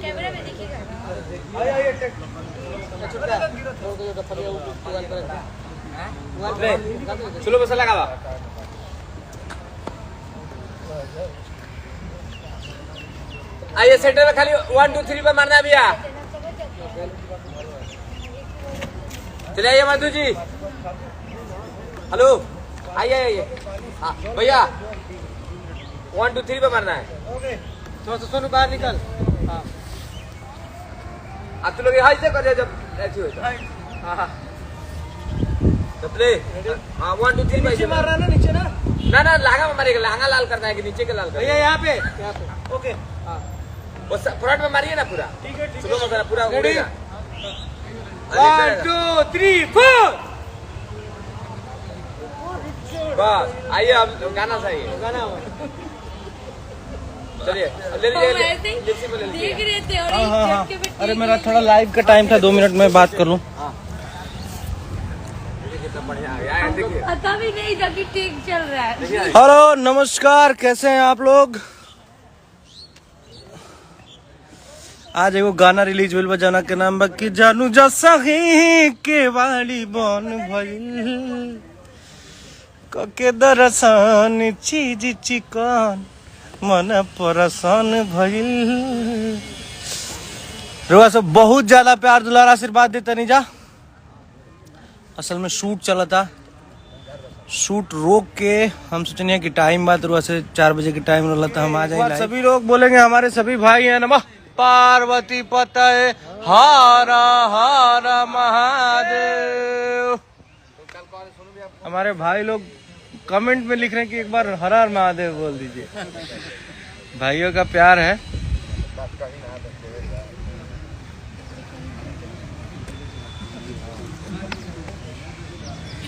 Camera में दिखेगा। चलो बस लगा आइए सेंटर में खाली 1 2 3 पे मारना है भैया। चले आइए मधु जी। हेलो आइए आइए। हाँ भैया 1 2 3 पे मारना है। तो सोनू बाहर निकल। हाँ आप तो लोग यहाँ से कर जब ऐसी हो तो हाँ तो प्ले। हाँ 1 2 3 पे मार रहा है ना नीचे ना। ना लांगा में मारेगा। लांगा लाल करना है कि नीचे के लाल करना भैया है? यहाँ पे ओके। हाँ वो फ्रंट में मारिए ना पूरा। ठीक है स्लो में करना पूरा उड़ेगा। 1 2 3 4 बस आइए अब गाना सही है। गाना चलिए ले लीजिए लिप्सी पे ले लीजिए। देख रहे थे और हाँ एक हाँ हाँ। झटके में अरे मेरा थोड़ा लाइव का टाइम था, 2 मिनट में बात कर लूँ। देखिए कितना बढ़िया आ गया है। देखिए पता भी नहीं था कि ठीक चल रहा है। देखिए हेलो नमस्कार, कैसे हैं आप लोग। आज एगो गाना रिलीज हुई बजाना के नाम बाकी जानू जा सही के वाली बन भइल कके दरसान चीज चिकन मन परेशान भइल। रुआ सब बहुत ज्यादा प्यार दुलार आशीर्वाद देते नहीं जा। असल में शूट चला था, शूट रोक के हम सोचने कि टाइम बाद रुआ से 4 बजे के टाइम रहता था, हम आ जाएंगे। सभी लोग बोलेंगे हमारे सभी भाई हैं नमः पार्वती पतये हारा हारा महादेव। हमारे भाई लोग कमेंट में लिख रहे हैं कि एक बार हर हर महादेव बोल दीजिए। भाइयों का प्यार है।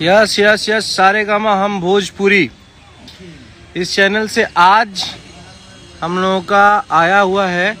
यस यस यस सारेगामा हम भोजपुरी इस चैनल से आज हम लोगों का आया हुआ है